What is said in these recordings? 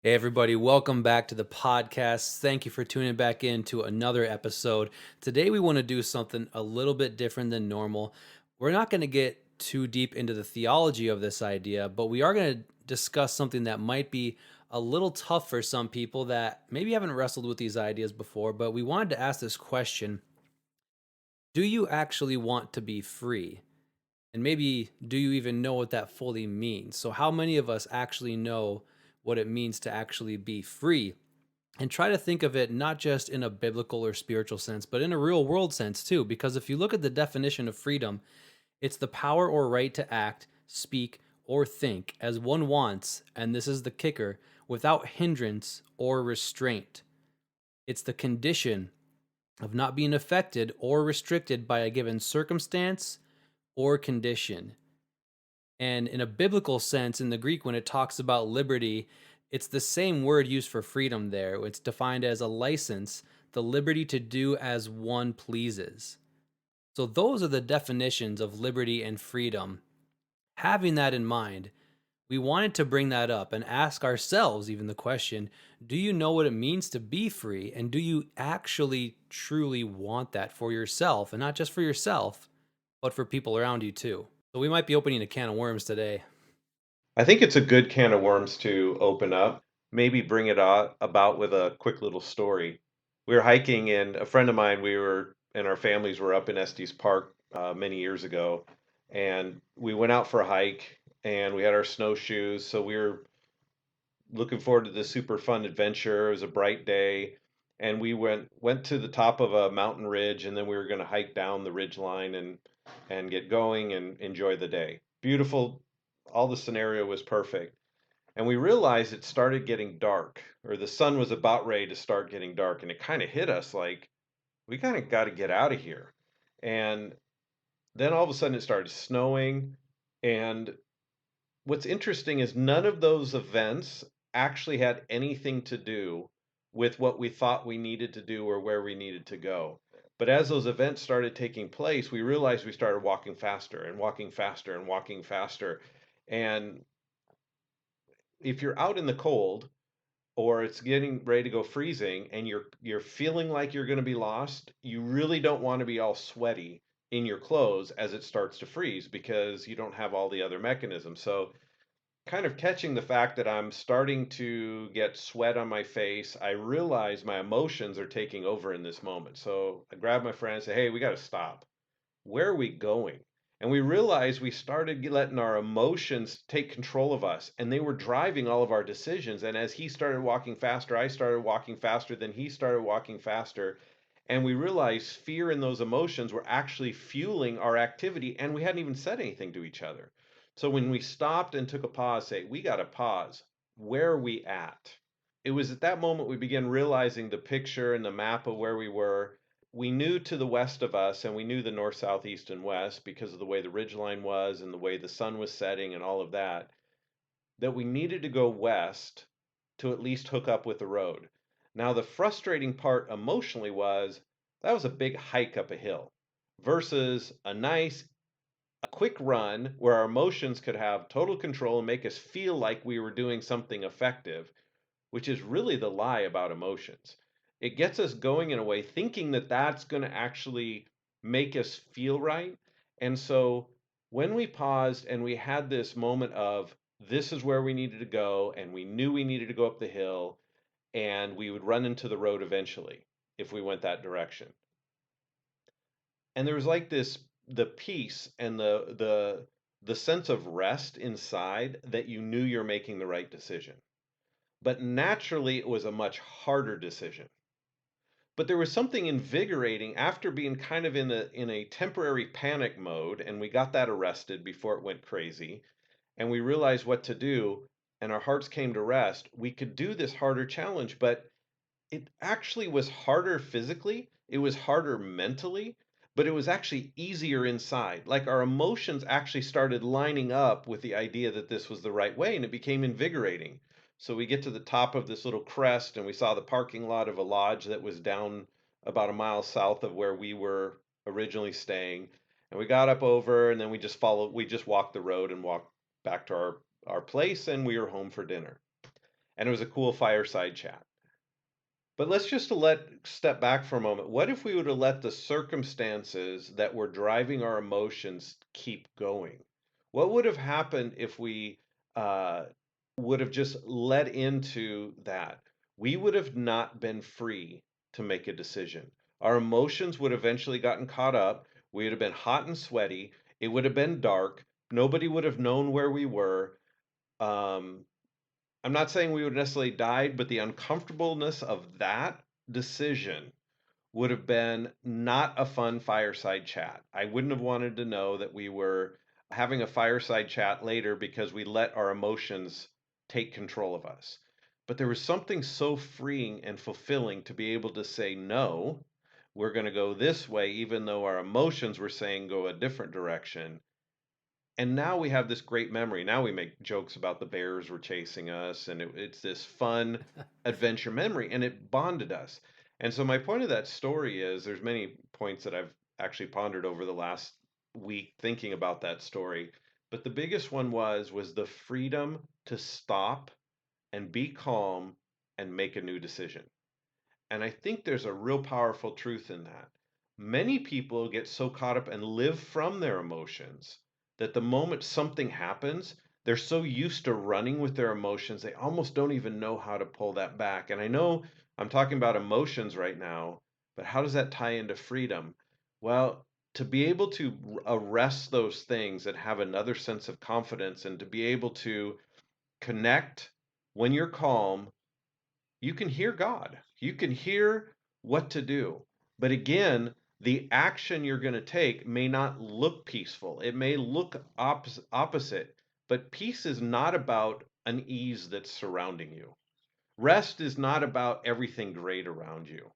Hey, everybody, welcome back to the podcast. Thank you for tuning back in to another episode. Today, we want to do something a little bit different than normal. We're not going to get too deep into the theology of this idea, but we are going to discuss something that might be a little tough for some people that maybe haven't wrestled with these ideas before. But we wanted to ask this question: do you actually want to be free? And maybe do you even know what that fully means? So, how many of us actually know what it means to actually be free? And try to think of it not just in a biblical or spiritual sense, but in a real world sense too. Because if you look at the definition of freedom, it's the power or right to act, speak, or think as one wants, and this is the kicker, without hindrance or restraint. It's the condition of not being affected or restricted by a given circumstance or condition. And in a biblical sense, in the Greek, when it talks about liberty, it's the same word used for freedom there. It's defined as a license, the liberty to do as one pleases. So, those are the definitions of liberty and freedom. Having that in mind, we wanted to bring that up and ask ourselves even the question: do you know what it means to be free? And do you actually truly want that for yourself? And not just for yourself, but for people around you too. So, we might be opening a can of worms today. I think it's a good can of worms to open up. Maybe bring it about with a quick little story. We were hiking, and a friend of mine, we were and our families were up in Estes Park many years ago, and we went out for a hike, and we had our snowshoes, so we were looking forward to this super fun adventure. It was a bright day, and we went to the top of a mountain ridge, and then we were going to hike down the ridge line and get going and enjoy the day. Beautiful, all the scenario was perfect. And we realized it started getting dark, or the sun was about ready to start getting dark, and it kind of hit us like we kind of got to get out of here. And then all of a sudden it started snowing, and what's interesting is none of those events actually had anything to do with what we thought we needed to do or where we needed to go. But as those events started taking place, we realized we started walking faster and walking faster and walking faster. And if you're out in the cold or it's getting ready to go freezing and you're feeling like you're going to be lost, you really don't want to be all sweaty in your clothes as it starts to freeze because you don't have all the other mechanisms. So kind of catching the fact that I'm starting to get sweat on my face, I realize my emotions are taking over in this moment. So I grab my friend and say, "Hey, we got to stop. Where are we going?" And we realized we started letting our emotions take control of us, and they were driving all of our decisions. And as he started walking faster, I started walking faster, then he started walking faster. And we realized fear and those emotions were actually fueling our activity, and we hadn't even said anything to each other. So when we stopped and took a pause, say, "We got to pause. Where are we at?" It was at that moment we began realizing the picture and the map of where we were. We knew to the west of us, and we knew the north, south, east, and west because of the way the ridge line was and the way the sun was setting and all of that, that we needed to go west to at least hook up with the road. Now, the frustrating part emotionally was that was a big hike up a hill versus a nice, quick run where our emotions could have total control and make us feel like we were doing something effective, which is really the lie about emotions. It gets us going in a way thinking that that's going to actually make us feel right. And so when we paused and we had this moment of this is where we needed to go, and we knew we needed to go up the hill, and we would run into the road eventually if we went that direction. And there was like this the peace and the sense of rest inside that you knew you're making the right decision. But naturally, it was a much harder decision. But there was something invigorating after being kind of in a temporary panic mode, and we got that arrested before it went crazy, and we realized what to do, and our hearts came to rest. We could do this harder challenge, but it actually was harder physically, it was harder mentally, but it was actually easier inside. Like our emotions actually started lining up with the idea that this was the right way, and it became invigorating. So we get to the top of this little crest, and we saw the parking lot of a lodge that was down about a mile south of where we were originally staying. And we got up over, and then we just walked the road and walked back to our place, and we were home for dinner. and it was a cool fireside chat. But let's just step back for a moment. What if we would have let the circumstances that were driving our emotions keep going? What would have happened if we uh, would have just let into that? We would have not been free to make a decision. Our emotions would have eventually gotten caught up. We would have been hot and sweaty. It would have been dark. Nobody would have known where we were. Um, I'm not saying we would necessarily died, but the uncomfortableness of that decision would have been not a fun fireside chat. I wouldn't have wanted to know that we were having a fireside chat later because we let our emotions take control of us. But there was something so freeing and fulfilling to be able to say, no, we're going to go this way, even though our emotions were saying go a different direction. And now we have this great memory. Now we make jokes about the bears were chasing us, and it's this fun adventure memory, and it bonded us. And so my point of that story is there's many points that I've actually pondered over the last week thinking about that story. But the biggest one was the freedom to stop and be calm and make a new decision. And I think there's a real powerful truth in that. Many people get so caught up and live from their emotions that the moment something happens, they're so used to running with their emotions, they almost don't even know how to pull that back. And I know I'm talking about emotions right now, but how does that tie into freedom? Well, to be able to arrest those things and have another sense of confidence and to be able to connect when you're calm, you can hear God. You can hear what to do. But again, the action you're going to take may not look peaceful. It may look opposite. But peace is not about an ease that's surrounding you. Rest is not about everything great around you.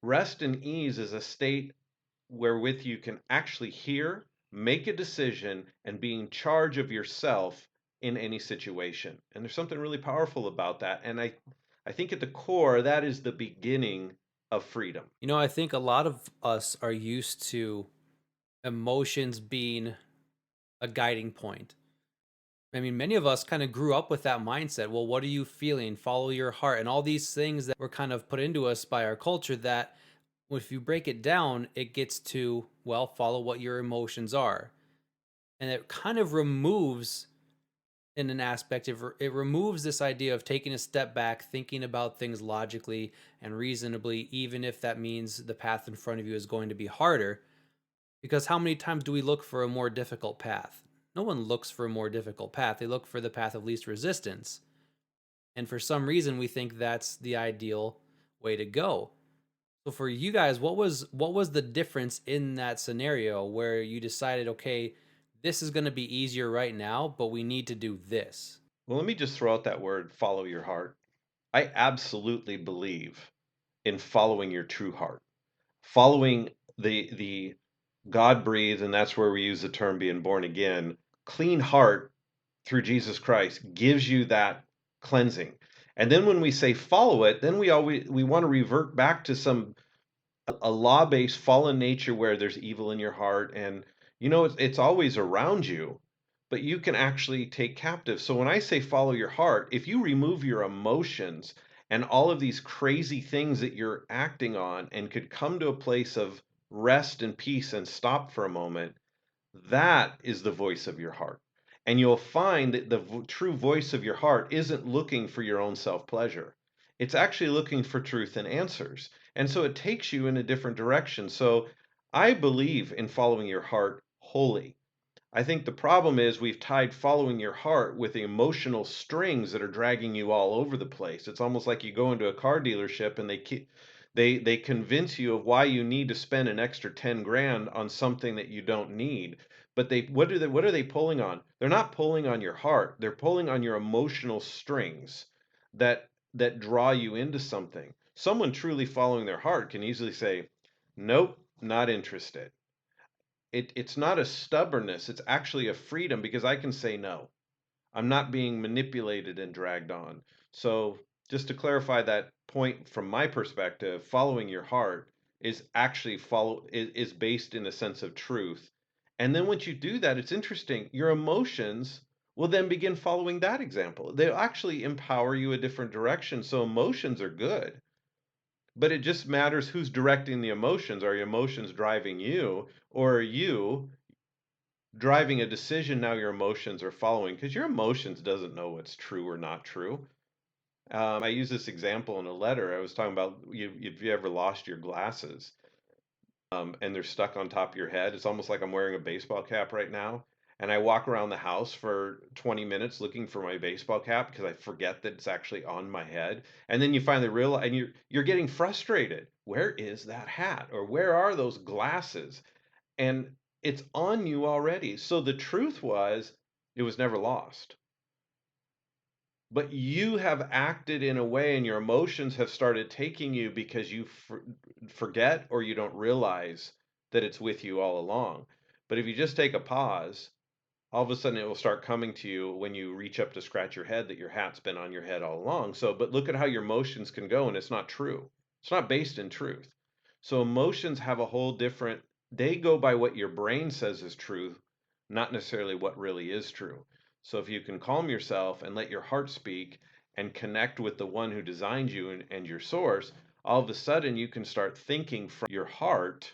Rest and ease is a state wherewith you can actually hear, make a decision, and be in charge of yourself in any situation. And there's something really powerful about that. And I think at the core, that is the beginning of freedom. I think a lot of us are used to emotions being a guiding point. I mean, many of us kind of grew up with that mindset. Well, what are you feeling? Follow your heart, and all these things that were kind of put into us by our culture that if you break it down, it gets to, well, follow what your emotions are. And it kind of removes, in an aspect, it removes this idea of taking a step back, thinking about things logically and reasonably, even if that means the path in front of you is going to be harder. Because how many times do we look for a more difficult path? No one looks for a more difficult path. They look for the path of least resistance. And for some reason we think that's the ideal way to go. So for you guys, what was the difference in that scenario where you decided, okay, this is going to be easier right now, but we need to do this? Well, let me just throw out that word, follow your heart. I absolutely believe in following your true heart, following the God breathed, and that's where we use the term being born again. Clean heart through Jesus Christ gives you that cleansing. And then when we say follow it, then we want to revert back to some a law-based fallen nature where there's evil in your heart and it's always around you, but you can actually take captive. So when I say follow your heart, if you remove your emotions and all of these crazy things that you're acting on and could come to a place of rest and peace and stop for a moment, that is the voice of your heart. And you'll find that the true voice of your heart isn't looking for your own self pleasure. It's actually looking for truth and answers. And so it takes you in a different direction. So I believe in following your heart wholly. I think the problem is we've tied following your heart with the emotional strings that are dragging you all over the place. It's almost like you go into a car dealership and they convince you of why you need to spend an extra 10 grand on something that you don't need. But what are they pulling on? They're not pulling on your heart. They're pulling on your emotional strings that draw you into something. Someone truly following their heart can easily say, "Nope, not interested." It's not a stubbornness, it's actually a freedom because I can say no. I'm not being manipulated and dragged on. So, just to clarify that point from my perspective, following your heart is actually is based in a sense of truth. And then once you do that, it's interesting. Your emotions Well, then begin following that example. They'll actually empower you a different direction. So emotions are good, but it just matters who's directing the emotions. Are your emotions driving you, or are you driving a decision now your emotions are following? Because your emotions doesn't know what's true or not true. I use this example in a letter. I was talking about you, if you ever lost your glasses, and they're stuck on top of your head. It's almost like I'm wearing a baseball cap right now. And I walk around the house for 20 minutes looking for my baseball cap because I forget that it's actually on my head. And then you finally realize, and you're getting frustrated. Where is that hat? Or where are those glasses? And it's on you already. So the truth was, it was never lost. But you have acted in a way and your emotions have started taking you because you forget or you don't realize that it's with you all along. But if you just take a pause, all of a sudden it will start coming to you when you reach up to scratch your head that your hat's been on your head all along. So, but look at how your emotions can go, and it's not true. It's not based in truth. So, emotions have a whole different, they go by what your brain says is true, not necessarily what really is true. So, if you can calm yourself and let your heart speak and connect with the one who designed you and your source, all of a sudden you can start thinking from your heart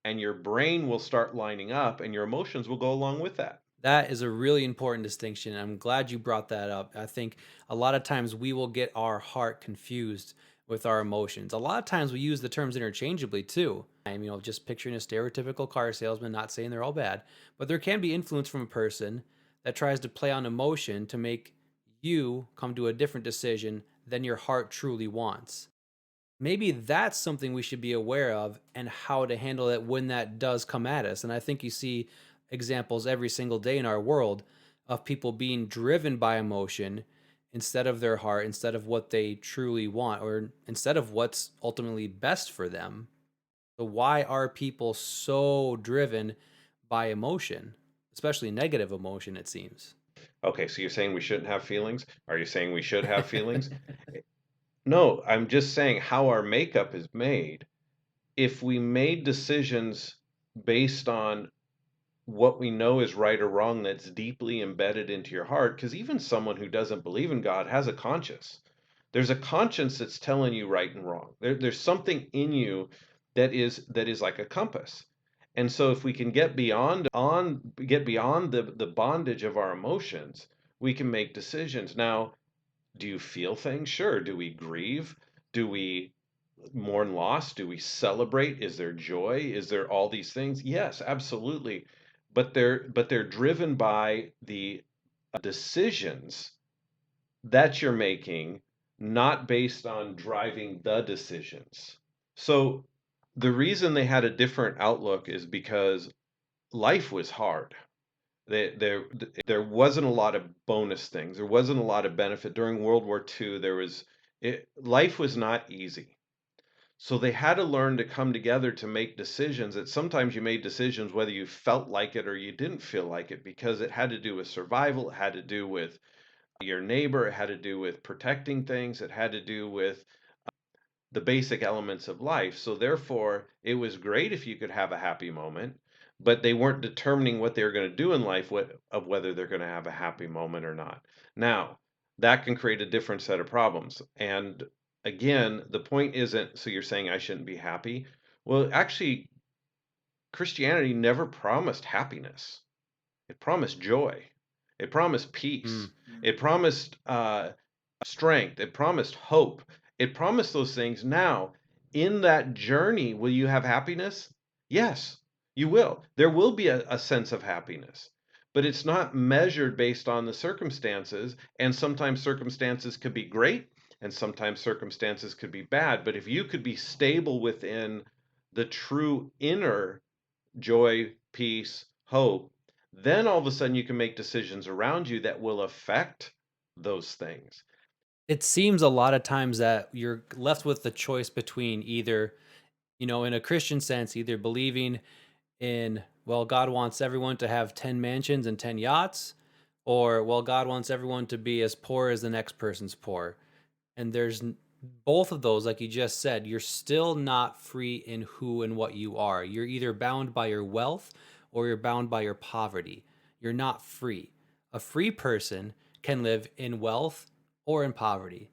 and your brain will start lining up and your emotions will go along with that. That is a really important distinction. I'm glad you brought that up. I think a lot of times we will get our heart confused with our emotions. A lot of times we use the terms interchangeably too. Just picturing a stereotypical car salesman, not saying they're all bad, but there can be influence from a person that tries to play on emotion to make you come to a different decision than your heart truly wants. Maybe that's something we should be aware of and how to handle it when that does come at us. And I think you see examples every single day in our world of people being driven by emotion instead of their heart, instead of what they truly want, or instead of what's ultimately best for them. So, why are people so driven by emotion, especially negative emotion, it seems? Okay, so you're saying we shouldn't have feelings? Are you saying we should have feelings? No, I'm just saying how our makeup is made. If we made decisions based on what we know is right or wrong that's deeply embedded into your heart, because even someone who doesn't believe in God has a conscience. There's a conscience that's telling you right and wrong. There's something in you that is like a compass. And so if we can get beyond the bondage of our emotions, we can make decisions. Now, do you feel things? Sure. Do we grieve? Do we mourn loss? Do we celebrate? Is there joy? Is there all these things? Yes, absolutely. But they're driven by the decisions that you're making, not based on driving the decisions. So the reason they had a different outlook is because life was hard. There wasn't a lot of bonus things. There wasn't a lot of benefit during World War II. Life was not easy. So they had to learn to come together to make decisions that sometimes you made decisions whether you felt like it or you didn't feel like it because it had to do with survival, it had to do with your neighbor, it had to do with protecting things, it had to do with the basic elements of life. So therefore, it was great if you could have a happy moment, but they weren't determining what they were going to do in life of whether they're going to have a happy moment or not. Now, that can create a different set of problems. And again, the point isn't so you're saying I shouldn't be happy. Well, actually, Christianity never promised happiness. It promised joy. It promised Mm. peace. It promised strength. It promised hope. It promised those things. Now, in that journey, will you have happiness? Yes, you will. There will be a sense of happiness, but it's not measured based on the circumstances. And sometimes circumstances could be great, and sometimes circumstances could be bad. But if you could be stable within the true inner joy, peace, hope, then all of a sudden you can make decisions around you that will affect those things. It seems a lot of times that you're left with the choice between either, in a Christian sense, either believing in, well, God wants everyone to have 10 mansions and 10 yachts, or, well, God wants everyone to be as poor as the next person's poor. And both of those, like you just said, you're still not free in who and what you are. You're either bound by your wealth or you're bound by your poverty. You're not free. A free person can live in wealth or in poverty.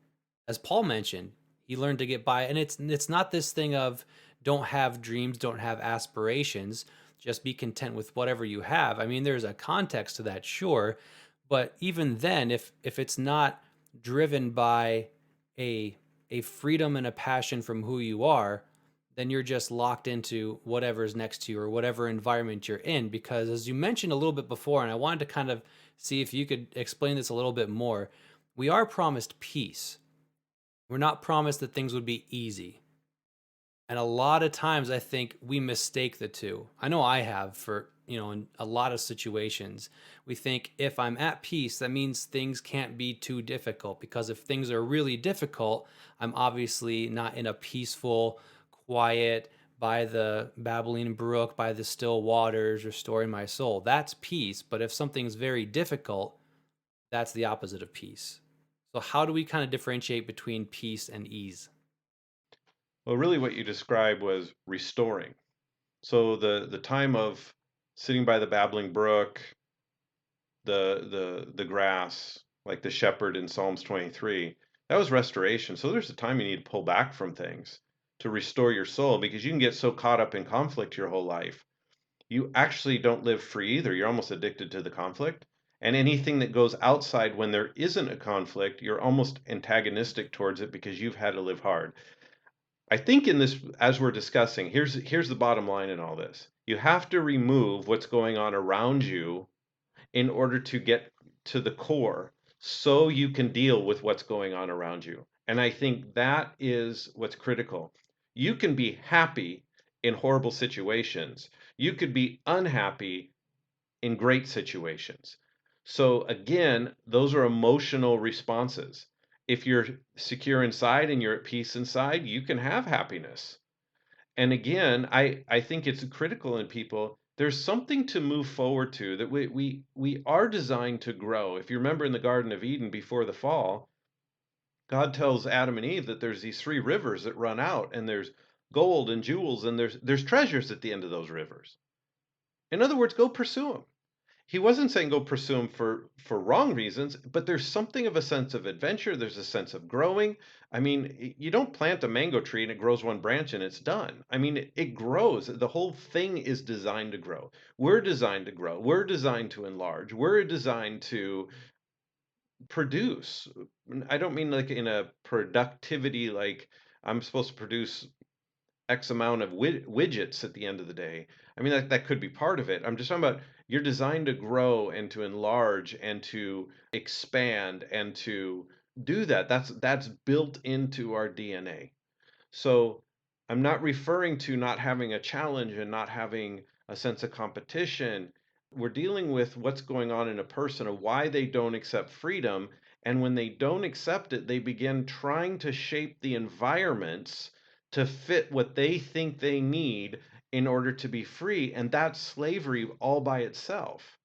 As Paul mentioned, he learned to get by, and it's not this thing of don't have dreams, don't have aspirations, just be content with whatever you have. I mean, there's a context to that, sure, but even then, if it's not driven by a a freedom and a passion from who you are, then you're just locked into whatever's next to you or whatever environment you're in. Because as you mentioned a little bit before, and I wanted to kind of see if you could explain this a little bit more, we are promised peace. We're not promised that things would be easy. And a lot of times I think we mistake the two. I know I have for, in a lot of situations. We think if I'm at peace, that means things can't be too difficult because if things are really difficult, I'm obviously not in a peaceful, quiet, by the babbling brook, by the still waters, restoring my soul. That's peace. But if something's very difficult, that's the opposite of peace. So how do we kind of differentiate between peace and ease? Well, really what you described was restoring. So the time of sitting by the babbling brook, the grass, like the shepherd in Psalms 23, that was restoration. So there's a time you need to pull back from things to restore your soul because you can get so caught up in conflict your whole life. You actually don't live free either. You're almost addicted to the conflict. And anything that goes outside when there isn't a conflict, you're almost antagonistic towards it because you've had to live hard. I think in this, as we're discussing, here's the bottom line in all this. You have to remove what's going on around you in order to get to the core so you can deal with what's going on around you. And I think that is what's critical. You can be happy in horrible situations. You could be unhappy in great situations. So again, those are emotional responses. If you're secure inside and you're at peace inside, you can have happiness. And again, I think it's critical in people. There's something to move forward to that we are designed to grow. If you remember in the Garden of Eden before the fall, God tells Adam and Eve that there's these three rivers that run out, and there's gold and jewels, and there's treasures at the end of those rivers. In other words, go pursue them. He wasn't saying go pursue them for wrong reasons, but there's something of a sense of adventure. There's a sense of growing. I mean, you don't plant a mango tree and it grows one branch and it's done. I mean, it grows. The whole thing is designed to grow. We're designed to grow. We're designed to enlarge. We're designed to produce. I don't mean like in a productivity, like I'm supposed to produce X amount of widgets at the end of the day. I mean, that could be part of it. I'm just talking about you're designed to grow and to enlarge and to expand and to do that. That's built into our DNA. So I'm not referring to not having a challenge and not having a sense of competition. We're dealing with what's going on in a person or why they don't accept freedom. And when they don't accept it, they begin trying to shape the environments to fit what they think they need in order to be free. And that's slavery all by itself.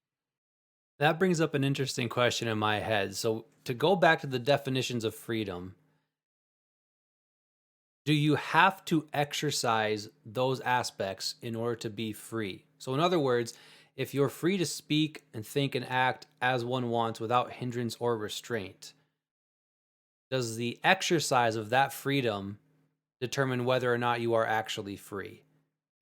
That brings up an interesting question in my head. So, to go back to the definitions of freedom, do you have to exercise those aspects in order to be free? So, in other words, if you're free to speak and think and act as one wants without hindrance or restraint, does the exercise of that freedom determine whether or not you are actually free?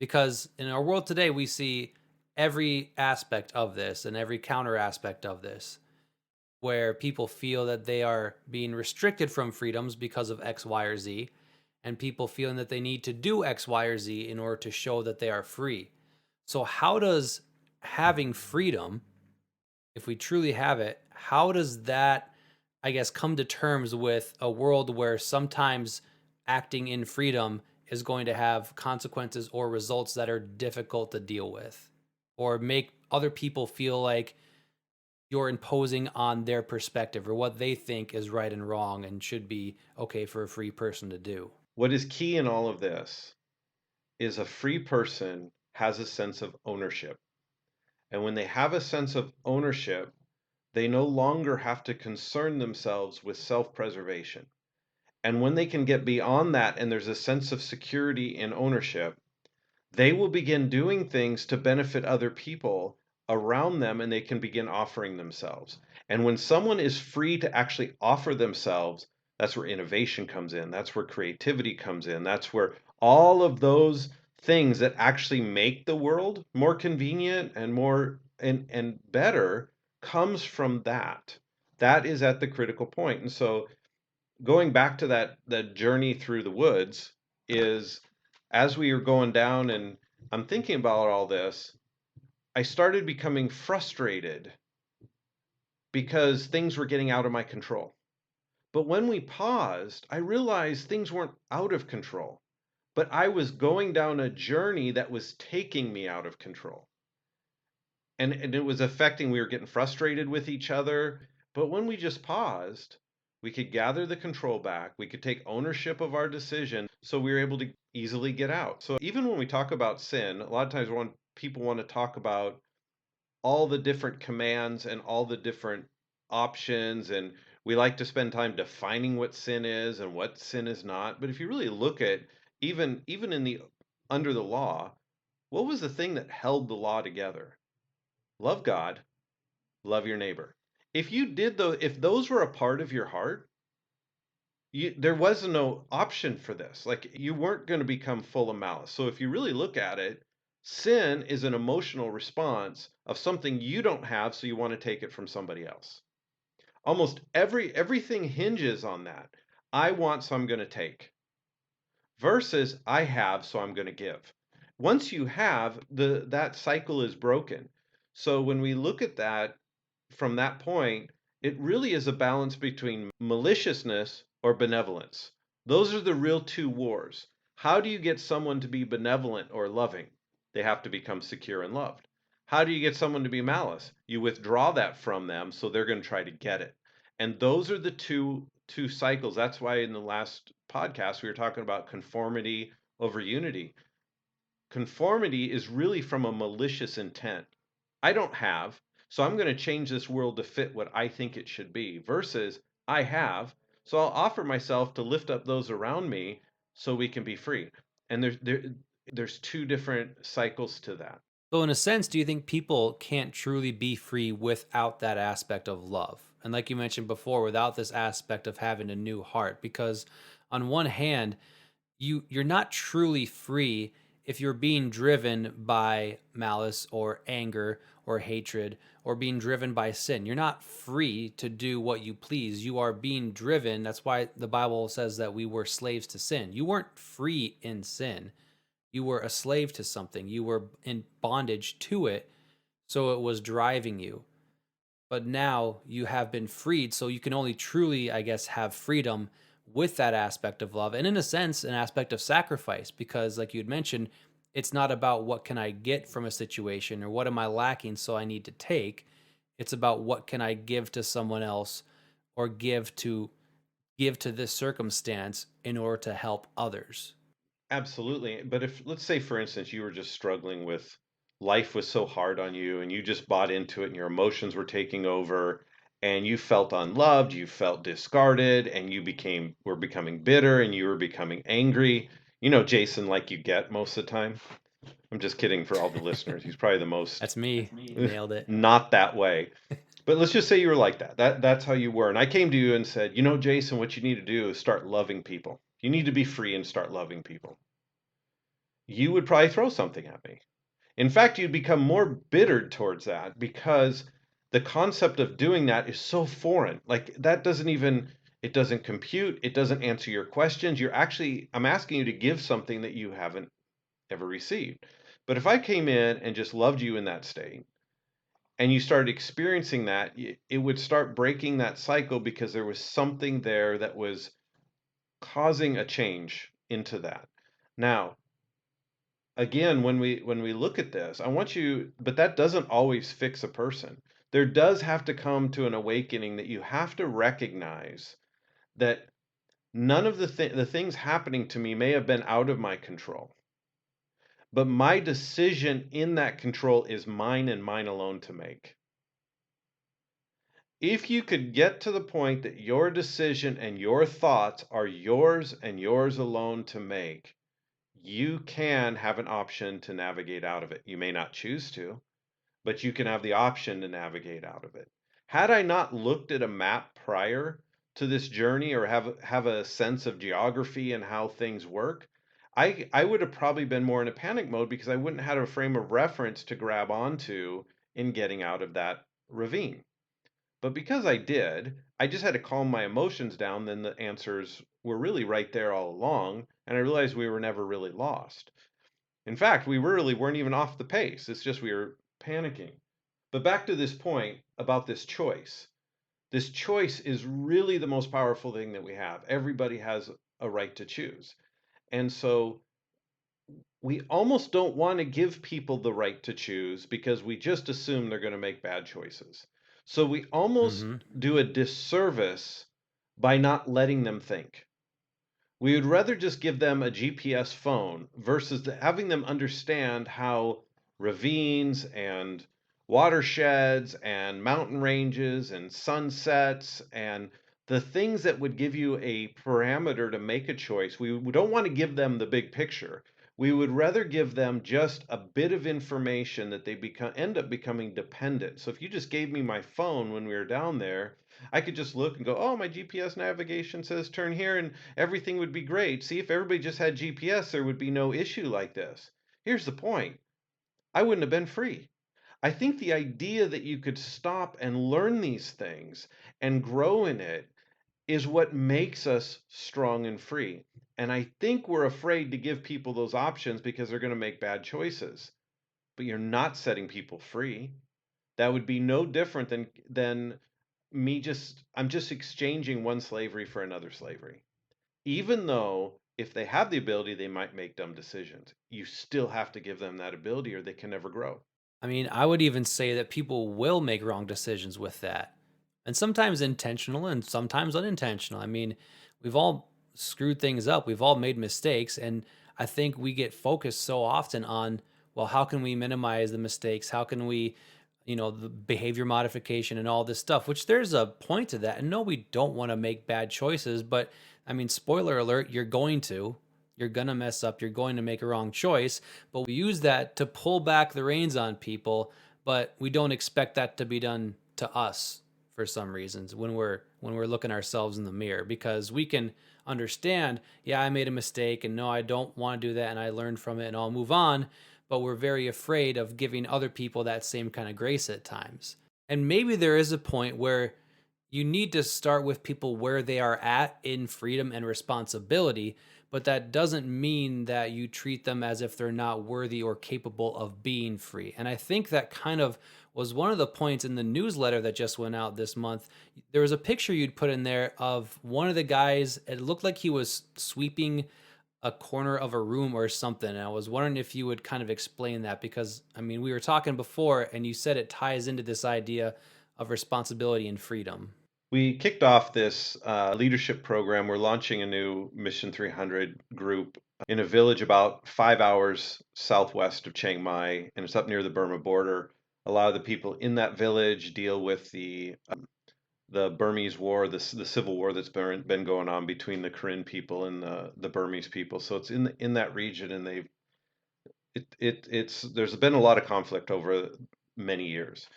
Because in our world today, we see every aspect of this and every counter aspect of this where people feel that they are being restricted from freedoms because of X, Y, or Z, and people feeling that they need to do X, Y, or Z in order to show that they are free. So, how does having freedom, if we truly have it, how does that, I guess, come to terms with a world where sometimes acting in freedom is going to have consequences or results that are difficult to deal with or make other people feel like you're imposing on their perspective or what they think is right and wrong and should be okay for a free person to do? What is key in all of this is a free person has a sense of ownership. And when they have a sense of ownership, they no longer have to concern themselves with self preservation. And when they can get beyond that and there's a sense of security and ownership, they will begin doing things to benefit other people around them and they can begin offering themselves. And when someone is free to actually offer themselves, that's where innovation comes in. That's where creativity comes in. That's where all of those things that actually make the world more convenient and more and better comes from that. That is at the critical point. And so going back to that journey through the woods is as we are going down and I'm thinking about all this, I started becoming frustrated because things were getting out of my control. But when we paused, I realized things weren't out of control, but I was going down a journey that was taking me out of control. And it was affecting, we were getting frustrated with each other. But when we just paused, we could gather the control back, we could take ownership of our decision, so we were able to easily get out. So even when we talk about sin, a lot of times when people want to talk about all the different commands and all the different options, and we like to spend time defining what sin is and what sin is not. But if you really look at even in the under the law, what was the thing that held the law together? Love God, love your neighbor. If those were a part of your heart, there was no option for this. Like you weren't going to become full of malice. So if you really look at it, sin is an emotional response of something you don't have, so you want to take it from somebody else. Almost everything hinges on that. I want, so I'm going to take. Versus I have, so I'm going to give. Once you have, that cycle is broken. So when we look at that from that point, it really is a balance between maliciousness or benevolence. Those are the real two wars. How do you get someone to be benevolent or loving? They have to become secure and loved. How do you get someone to be malice? You withdraw that from them, so they're going to try to get it. And those are the two cycles. That's why in the last podcast we were talking about conformity over unity. Conformity is really from a malicious intent. I don't have, so I'm going to change this world to fit what I think it should be, versus I have, so I'll offer myself to lift up those around me so we can be free. And there's two different cycles to that. So, in a sense, do you think people can't truly be free without that aspect of love? And like you mentioned before, without this aspect of having a new heart, because on one hand, you're not truly free if you're being driven by malice or anger or hatred or being driven by sin. You're not free to do what you please. You are being driven. That's why the Bible says that we were slaves to sin. You weren't free in sin. You were a slave to something. You were in bondage to it, so it was driving you. But now you have been freed, so you can only truly, I guess, have freedom with that aspect of love, and in a sense an aspect of sacrifice, because like you had mentioned, it's not about what can I get from a situation or what am I lacking so I need to take. It's about what can I give to someone else, or give to this circumstance in order to help others. Absolutely. But if, let's say, for instance, you were just struggling with life was so hard on you and you just bought into it and your emotions were taking over and you felt unloved, you felt discarded, and were becoming bitter and you were becoming angry. You know, Jason, like you get most of the time. I'm just kidding for all the listeners. He's probably the most That's me. You nailed it. not that way. But let's just say you were like that. That's how you were. And I came to you and said, you know, Jason, what you need to do is start loving people. You need to be free and start loving people. You would probably throw something at me. In fact, you'd become more bittered towards that because the concept of doing that is so foreign. Like that doesn't even it doesn't compute, it doesn't answer your questions. I'm asking you to give something that you haven't ever received. But if I came in and just loved you in that state and you started experiencing that, it would start breaking that cycle because there was something there that was causing a change into that. Now, again, when we look at this, I want you, but that doesn't always fix a person. There does have to come to an awakening that you have to recognize that none of the things happening to me may have been out of my control, but my decision in that control is mine and mine alone to make. If you could get to the point that your decision and your thoughts are yours and yours alone to make, you can have an option to navigate out of it. You may not choose to, but you can have the option to navigate out of it. Had I not looked at a map prior to this journey or have a sense of geography and how things work, I would have probably been more in a panic mode because I wouldn't have had a frame of reference to grab onto in getting out of that ravine. But because I did, I just had to calm my emotions down. Then the answers were really right there all along, and I realized we were never really lost. In fact, we really weren't even off the pace. It's just we were panicking. But back to this point about this choice. This choice is really the most powerful thing that we have. Everybody has a right to choose. And so we almost don't want to give people the right to choose because we just assume they're going to make bad choices. So we almost Hmm. do a disservice by not letting them think. We would rather just give them a GPS phone versus having them understand how ravines and watersheds and mountain ranges and sunsets and the things that would give you a parameter to make a choice. We don't want to give them the big picture. We would rather give them just a bit of information that they end up becoming dependent. So if you just gave me my phone when we were down there, I could just look and go, oh, my GPS navigation says turn here, and everything would be great. See, if everybody just had GPS, there would be no issue like this. Here's the point: I wouldn't have been free. I think the idea that you could stop and learn these things and grow in it is what makes us strong and free. And I think we're afraid to give people those options because they're going to make bad choices. But you're not setting people free. That would be no different than I'm just exchanging one slavery for another slavery. Even though if they have the ability, they might make dumb decisions. You still have to give them that ability or they can never grow. I mean, I would even say that people will make wrong decisions with that. And sometimes intentional and sometimes unintentional. I mean, we've all screwed things up. We've all made mistakes. And I think we get focused so often on, well, how can we minimize the mistakes? How can we, the behavior modification and all this stuff, which there's a point to that. And no, we don't want to make bad choices. But I mean, spoiler alert, you're going to. You're going to mess up. You're going to make a wrong choice. But we use that to pull back the reins on people, but we don't expect that to be done to us for some reasons when we're looking ourselves in the mirror, because we can understand, yeah, I made a mistake and no, I don't want to do that and I learned from it and I'll move on, but we're very afraid of giving other people that same kind of grace at times. And maybe there is a point where you need to start with people where they are at in freedom and responsibility, but that doesn't mean that you treat them as if they're not worthy or capable of being free. And I think that kind of was one of the points in the newsletter that just went out this month. There was a picture you'd put in there of one of the guys. It looked like he was sweeping a corner of a room or something. And I was wondering if you would kind of explain that, because I mean, we were talking before and you said it ties into this idea of responsibility and freedom. We kicked off this leadership program. We're launching a new Mission 300 group in a village about 5 hours southwest of Chiang Mai, and it's up near the Burma border. A lot of the people in that village deal with the Burmese war, the civil war that's been going on between the Karen people and the Burmese people. So it's in that region, and it's there's been a lot of conflict over many years.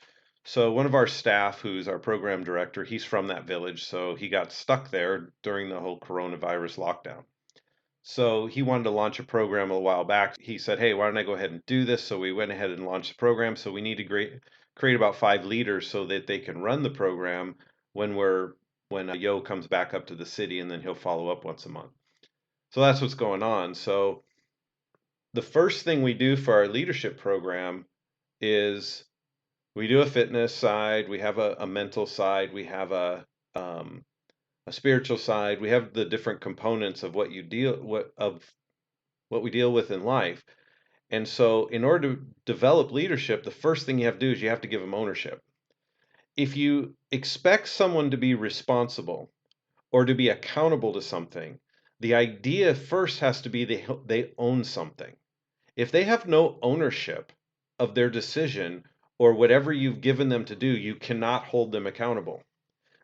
So one of our staff, who's our program director, he's from that village, so he got stuck there during the whole coronavirus lockdown. So he wanted to launch a program a while back. He said, "Hey, why don't I go ahead and do this?" So we went ahead and launched the program. So we need to create about 5 leaders so that they can run the program when Yo comes back up to the city, and then he'll follow up once a month. So that's what's going on. So the first thing we do for our leadership program is we do a fitness side, we have a mental side, we have um, a spiritual side. We have the different components of what we deal with in life. And so, in order to develop leadership, the first thing you have to do is you have to give them ownership. If you expect someone to be responsible or to be accountable to something, the idea first has to be they own something. If they have no ownership of their decision or whatever you've given them to do, you cannot hold them accountable.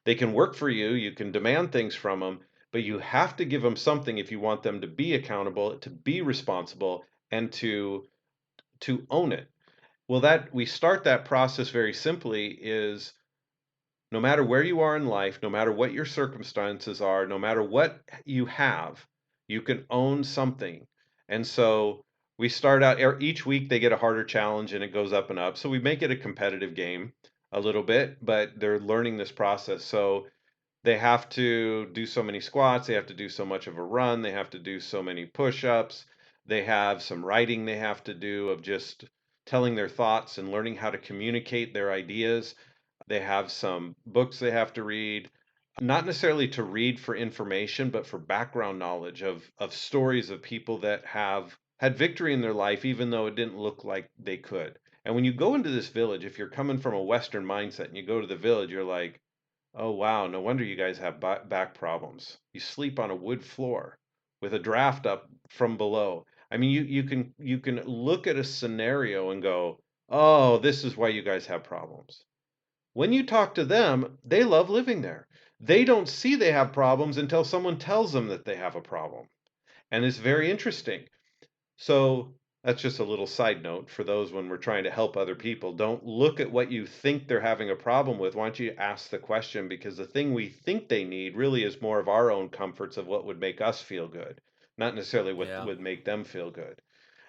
They can work for you, you can demand things from them, but you have to give them something if you want them to be accountable, to be responsible, and to own it. Well, that we start that process very simply is no matter where you are in life, no matter what your circumstances are, no matter what you have, you can own something. And so we start out each week they get a harder challenge and it goes up and up. So we make it a competitive game a little bit, but they're learning this process. So they have to do so many squats, they have to do so much of a run, they have to do so many push-ups, they have some writing they have to do of just telling their thoughts and learning how to communicate their ideas. They have some books they have to read, not necessarily to read for information, but for background knowledge of stories of people that have had victory in their life, even though it didn't look like they could. And when you go into this village, if you're coming from a Western mindset and you go to the village, you're like, oh, wow, no wonder you guys have back problems. You sleep on a wood floor with a draft up from below. I mean, you can look at a scenario and go, "Oh, this is why you guys have problems." When you talk to them, they love living there. They don't see they have problems until someone tells them that they have a problem. And it's very interesting. So that's just a little side note for those when we're trying to help other people. Don't look at what you think they're having a problem with. Why don't you ask the question? Because the thing we think they need really is more of our own comforts of what would make us feel good, not necessarily what Yeah. would make them feel good.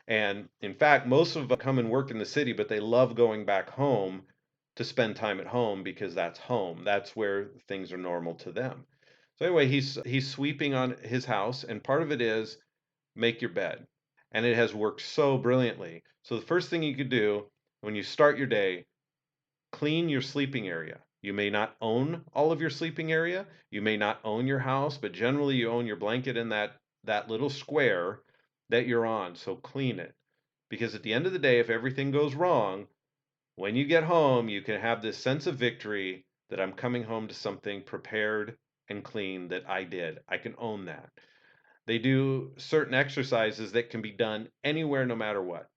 And in fact, most of them come and work in the city, but they love going back home to spend time at home because that's home. That's where things are normal to them. So anyway, he's sweeping on his house, and part of it is make your bed. And it has worked so brilliantly. So the first thing you could do when you start your day, clean your sleeping area. You may not own all of your sleeping area. You may not own your house, but generally you own your blanket in that little square that you're on. So clean it. Because at the end of the day, if everything goes wrong, when you get home, you can have this sense of victory that I'm coming home to something prepared and clean that I did. I can own that. They do certain exercises that can be done anywhere, no matter what.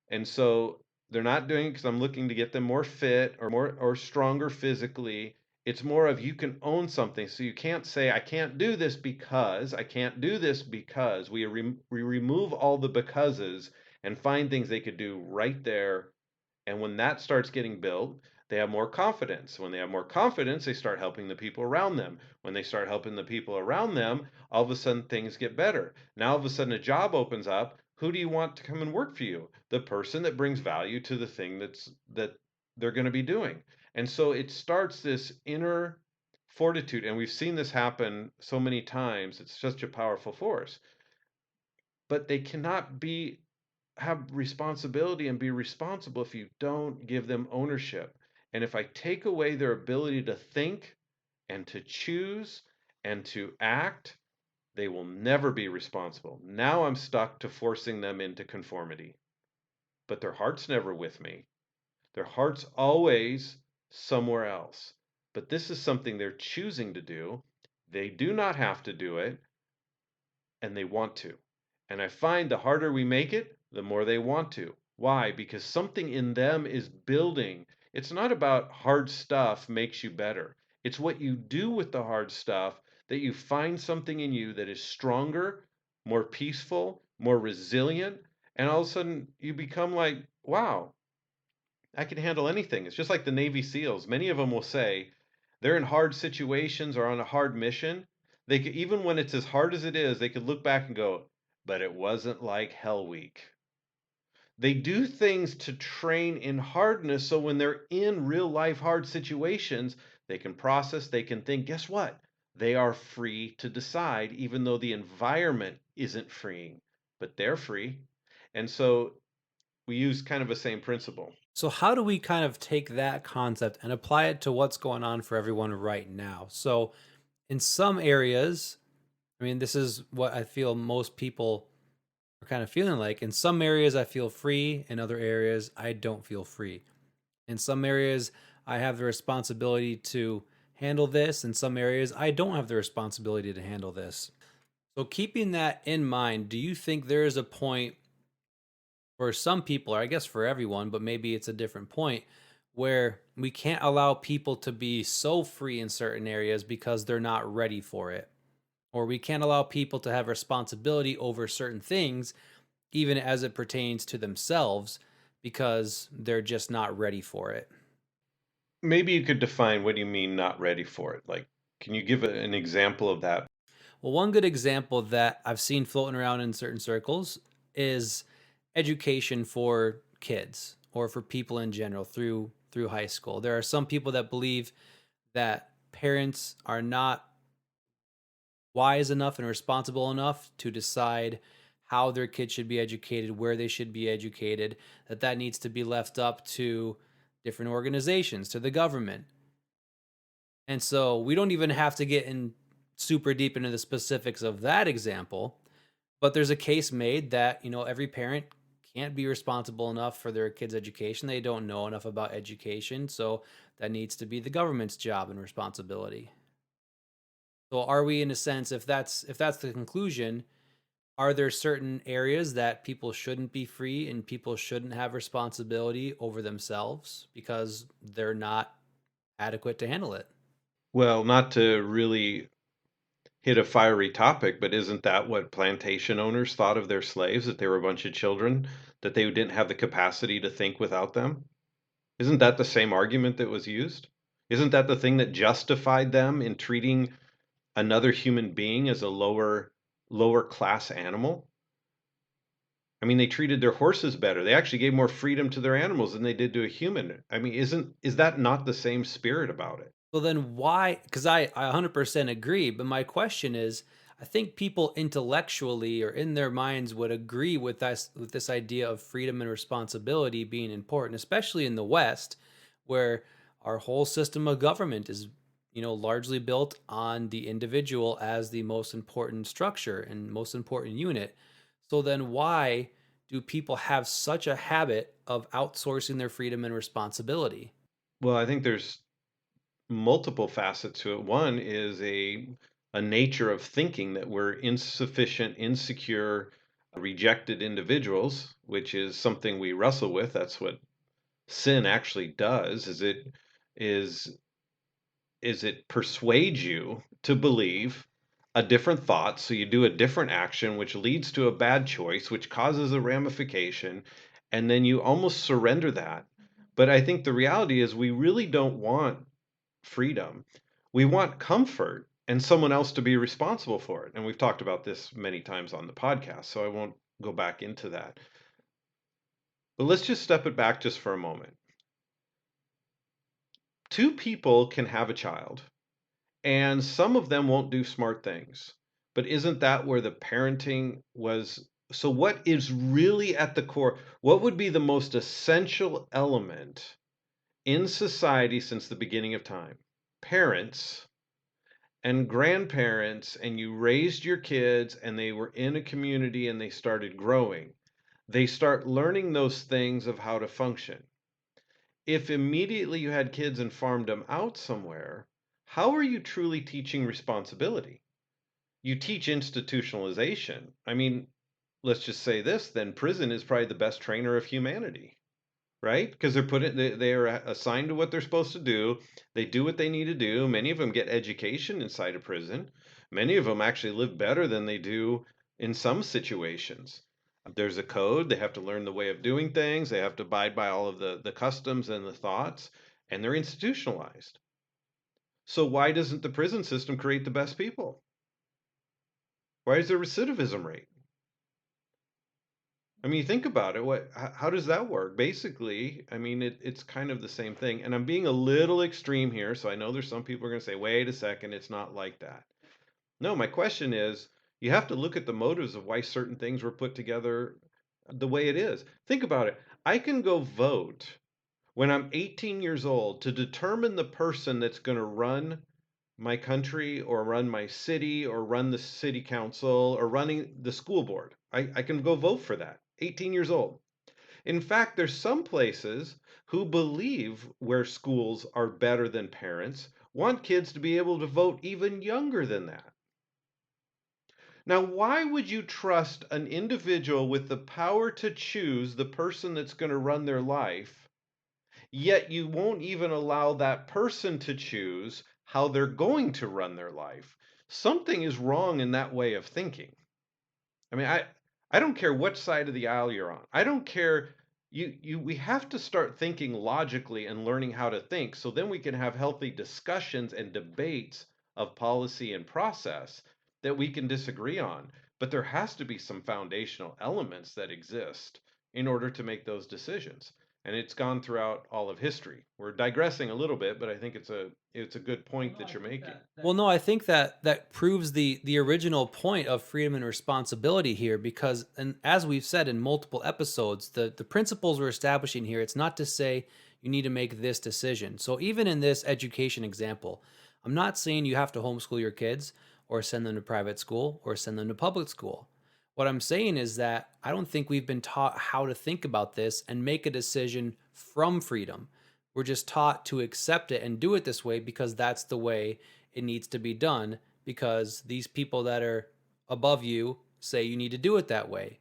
And so they're not doing it because I'm looking to get them more fit or more or stronger physically. It's more of you can own something. So you can't say, I can't do this because, I can't do this because. We remove all the becauses and find things they could do right there, and when that starts getting built, they have more confidence. When they have more confidence, they start helping the people around them. When they start helping the people around them, all of a sudden things get better. Now all of a sudden a job opens up. Who do you want to come and work for you? The person that brings value to the thing that they're going to be doing. And so it starts this inner fortitude, and we've seen this happen so many times. It's such a powerful force. But they cannot be have responsibility and be responsible if you don't give them ownership. And if I take away their ability to think and to choose and to act, they will never be responsible. Now I'm stuck to forcing them into conformity. But their heart's never with me. Their heart's always somewhere else. But this is something they're choosing to do. They do not have to do it, and they want to. And I find the harder we make it, the more they want to. Why? Because something in them is building. It's not about hard stuff makes you better. It's what you do with the hard stuff that you find something in you that is stronger, more peaceful, more resilient, and all of a sudden you become like, wow, I can handle anything. It's just like the Navy SEALs. Many of them will say they're in hard situations or on a hard mission. They could, even when it's as hard as it is, they could look back and go, but it wasn't like Hell Week. They do things to train in hardness so when they're in real life hard situations, they can process, they can think. Guess what? They are free to decide, even though the environment isn't freeing, but they're free. And so we use kind of the same principle. So how do we kind of take that concept and apply it to what's going on for everyone right now? So in some areas, I mean, this is what I feel most people are kind of feeling like. In some areas, I feel free. In other areas, I don't feel free. In some areas, I have the responsibility to handle this. In some areas, I don't have the responsibility to handle this. So, keeping that in mind, do you think there is a point for some people, or I guess for everyone, but maybe it's a different point, where we can't allow people to be so free in certain areas because they're not ready for it? Or we can't allow people to have responsibility over certain things, even as it pertains to themselves, because they're just not ready for it. Maybe you could define what do you mean not ready for it? Like, can you give an example of that? Well, one good example that I've seen floating around in certain circles is education for kids or for people in general through high school. There are some people that believe that parents are not wise enough and responsible enough to decide how their kids should be educated, where they should be educated, that needs to be left up to different organizations, to the government. And so we don't even have to get in super deep into the specifics of that example, but there's a case made that, every parent can't be responsible enough for their kids' education. They don't know enough about education, so that needs to be the government's job and responsibility. So are we, in a sense, if that's the conclusion, are there certain areas that people shouldn't be free and people shouldn't have responsibility over themselves because they're not adequate to handle it? Well, not to really hit a fiery topic, but isn't that what plantation owners thought of their slaves, that they were a bunch of children, that they didn't have the capacity to think without them? Isn't that the same argument that was used? Isn't that the thing that justified them in treating another human being as a lower class animal? I mean, they treated their horses better. They actually gave more freedom to their animals than they did to a human. I mean, is that not the same spirit about it? Well, then why? Because I 100% agree. But my question is, I think people intellectually or in their minds would agree with this idea of freedom and responsibility being important, especially in the West, where our whole system of government is, largely built on the individual as the most important structure and most important unit. So then why do people have such a habit of outsourcing their freedom and responsibility? Well, I think there's multiple facets to it. One is a nature of thinking that we're insufficient, insecure, rejected individuals, which is something we wrestle with. That's what sin actually does. Is it persuades you to believe a different thought, so you do a different action, which leads to a bad choice, which causes a ramification, and then you almost surrender that. But I think the reality is we really don't want freedom. We want comfort and someone else to be responsible for it. And we've talked about this many times on the podcast, so I won't go back into that. But let's just step it back just for a moment. Two people can have a child, and some of them won't do smart things. But isn't that where the parenting was? So, what is really at the core? What would be the most essential element in society since the beginning of time? Parents and grandparents, and you raised your kids and they were in a community and they started growing. They start learning those things of how to function. If immediately you had kids and farmed them out somewhere, how are you truly teaching responsibility? You teach institutionalization. I mean, let's just say this, then prison is probably the best trainer of humanity, right? Because they are assigned to what they're supposed to do. They do what they need to do. Many of them get education inside of prison. Many of them actually live better than they do in some situations. There's a code. They have to learn the way of doing things. They have to abide by all of the customs and the thoughts, and they're institutionalized. So why doesn't the prison system create the best people? Why is there recidivism rate? I mean, think about it. How does that work? Basically, I mean, it's kind of the same thing. And I'm being a little extreme here, so I know there's some people are going to say, wait a second, it's not like that. No, my question is, you have to look at the motives of why certain things were put together the way it is. Think about it. I can go vote when I'm 18 years old to determine the person that's going to run my country or run my city or run the city council or running the school board. I can go vote for that. 18 years old. In fact, there's some places who believe where schools are better than parents want kids to be able to vote even younger than that. Now, why would you trust an individual with the power to choose the person that's going to run their life, yet you won't even allow that person to choose how they're going to run their life? Something is wrong in that way of thinking. I mean, I don't care what side of the aisle you're on. I don't care. we have to start thinking logically and learning how to think, so then we can have healthy discussions and debates of policy and process that we can disagree on. But there has to be some foundational elements that exist in order to make those decisions. And it's gone throughout all of history. We're digressing a little bit, but I think it's a good point that you're making. Well, no, I think that that proves the original point of freedom and responsibility here because and as we've said in multiple episodes, the principles we're establishing here, it's not to say you need to make this decision. So even in this education example, I'm not saying you have to homeschool your kids or send them to private school or send them to public school. What I'm saying is that I don't think we've been taught how to think about this and make a decision from freedom. We're just taught to accept it and do it this way because that's the way it needs to be done because these people that are above you say you need to do it that way.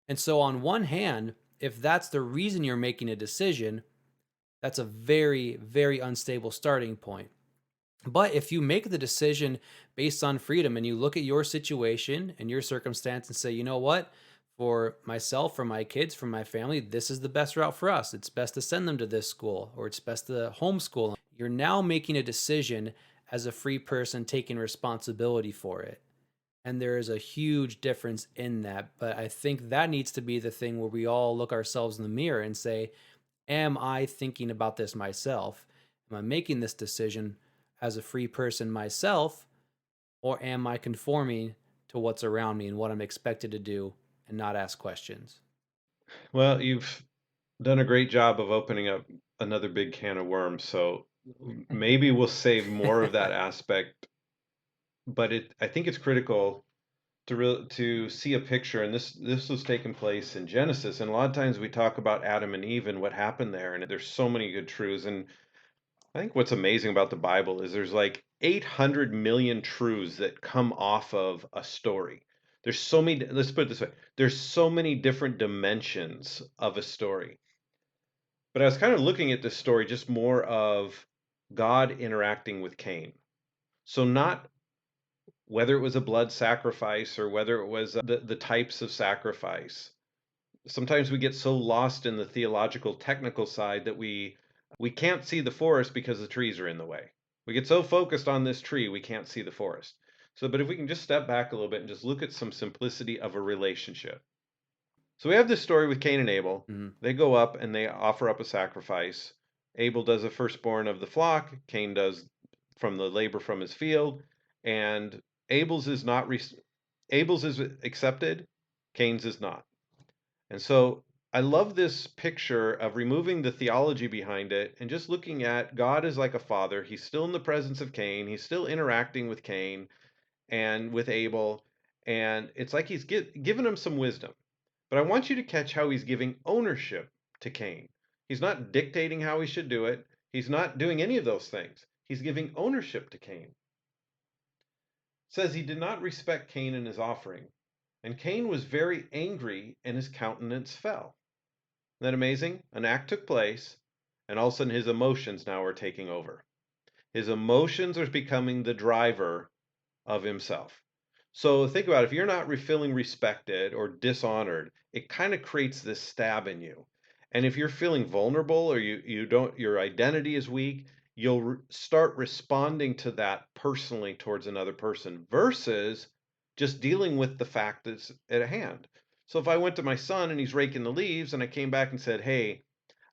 And so, on one hand, if that's the reason you're making a decision, that's a very, very unstable starting point. But if you make the decision based on freedom and you look at your situation and your circumstance and say, you know what, for myself, for my kids, for my family, this is the best route for us. It's best to send them to this school or it's best to homeschool. You're now making a decision as a free person taking responsibility for it. And there is a huge difference in that. But I think that needs to be the thing where we all look ourselves in the mirror and say, am I thinking about this myself? Am I making this decision as a free person myself, or am I conforming to what's around me and what I'm expected to do and not ask questions? Well, you've done a great job of opening up another big can of worms. So maybe we'll save more of that aspect, but I think it's critical to see a picture, and this was taking place in Genesis, and a lot of times we talk about Adam and Eve and what happened there, and there's so many good truths. And I think what's amazing about the Bible is there's like 800 million truths that come off of a story. There's so many, let's put it this way, there's so many different dimensions of a story. But I was kind of looking at this story just more of God interacting with Cain. So not whether it was a blood sacrifice or whether it was the types of sacrifice. Sometimes we get so lost in the theological technical side that we can't see the forest because the trees are in the way. We get so focused on this tree, we can't see the forest. So, but if we can just step back a little bit and just look at some simplicity of a relationship. So we have this story with Cain and Abel. Mhm. They go up and they offer up a sacrifice. Abel does the firstborn of the flock. Cain does from the labor from his field. And Abel's is not Abel's is accepted. Cain's is not. And so I love this picture of removing the theology behind it and just looking at God as like a father. He's still in the presence of Cain. He's still interacting with Cain and with Abel. And it's like he's giving him some wisdom. But I want you to catch how he's giving ownership to Cain. He's not dictating how he should do it. He's not doing any of those things. He's giving ownership to Cain. It says he did not respect Cain and his offering. And Cain was very angry and his countenance fell. Isn't that amazing? An act took place, and all of a sudden his emotions now are taking over. His emotions are becoming the driver of himself. So think about it, if you're not feeling respected or dishonored, it kind of creates this stab in you. And if you're feeling vulnerable or you don't your identity is weak, you'll start responding to that personally towards another person versus just dealing with the fact that's at hand. So if I went to my son and he's raking the leaves and I came back and said, "Hey,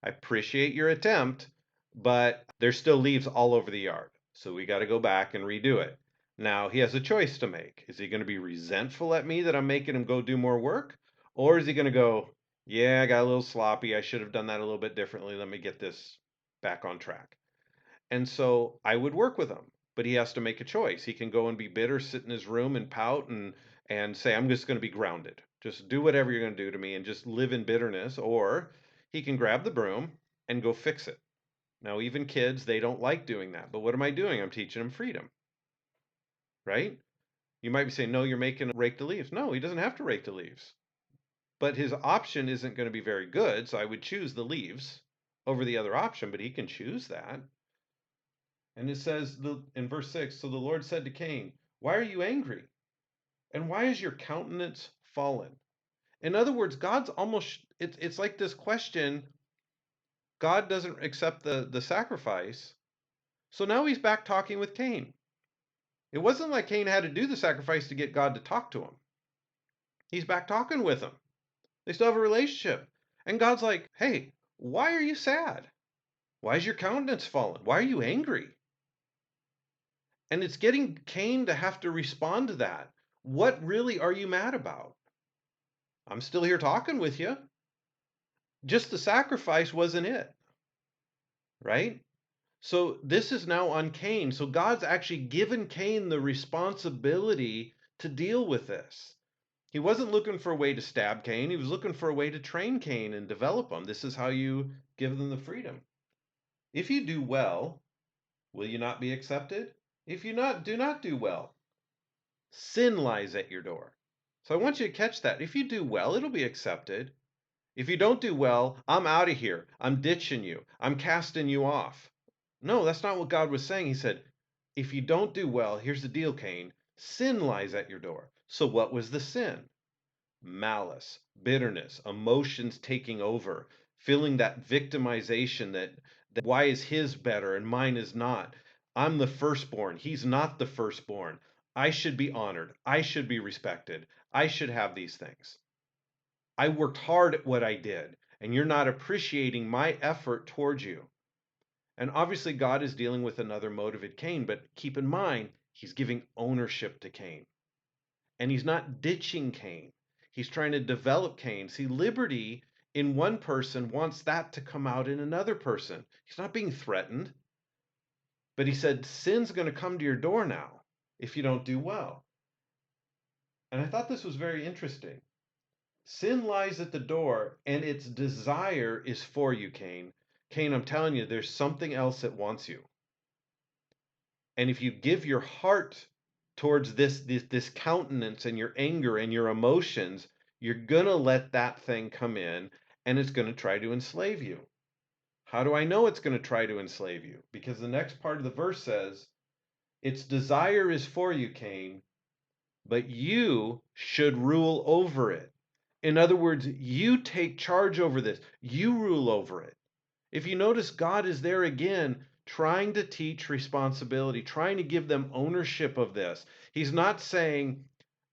I appreciate your attempt, but there's still leaves all over the yard. So we got to go back and redo it." Now he has a choice to make. Is he going to be resentful at me that I'm making him go do more work? Or is he going to go, "Yeah, I got a little sloppy. I should have done that a little bit differently. Let me get this back on track." And so I would work with him, but he has to make a choice. He can go and be bitter, sit in his room and pout and say, "I'm just going to be grounded. Just do whatever you're going to do to me and just live in bitterness." Or he can grab the broom and go fix it. Now, even kids, they don't like doing that. But what am I doing? I'm teaching them freedom, right? You might be saying, "No, you're making him rake the leaves." No, he doesn't have to rake the leaves. But his option isn't going to be very good. So I would choose the leaves over the other option, but he can choose that. And it says in verse 6, so the Lord said to Cain, "Why are you angry? And why is your countenance fallen?" In other words, God's almost it's like this question, God doesn't accept the sacrifice. So now he's back talking with Cain. It wasn't like Cain had to do the sacrifice to get God to talk to him. He's back talking with him. They still have a relationship. And God's like, "Hey, why are you sad? Why is your countenance fallen? Why are you angry?" And it's getting Cain to have to respond to that. What really are you mad about? I'm still here talking with you. Just the sacrifice wasn't it, right? So this is now on Cain. So God's actually given Cain the responsibility to deal with this. He wasn't looking for a way to stab Cain. He was looking for a way to train Cain and develop him. This is how you give them the freedom. If you do well, will you not be accepted? If you do not do well, sin lies at your door. So I want you to catch that. If you do well, it'll be accepted. If you don't do well, I'm out of here. I'm ditching you. I'm casting you off. No, that's not what God was saying. He said, if you don't do well, here's the deal, Cain. Sin lies at your door. So what was the sin? Malice, bitterness, emotions taking over, feeling that victimization that why is his better and mine is not? I'm the firstborn. He's not the firstborn. I should be honored. I should be respected. I should have these things. I worked hard at what I did, and you're not appreciating my effort towards you. And obviously, God is dealing with another motive at Cain, but keep in mind, he's giving ownership to Cain. And he's not ditching Cain. He's trying to develop Cain. See, liberty in one person wants that to come out in another person. He's not being threatened, but he said, sin's going to come to your door now if you don't do well. And I thought this was very interesting. Sin lies at the door, and its desire is for you, Cain. Cain, I'm telling you, there's something else that wants you. And if you give your heart towards this countenance and your anger and your emotions, you're going to let that thing come in and it's going to try to enslave you. How do I know it's going to try to enslave you? Because the next part of the verse says, its desire is for you, Cain, but you should rule over it. In other words, you take charge over this. You rule over it. If you notice, God is there again trying to teach responsibility, trying to give them ownership of this. He's not saying,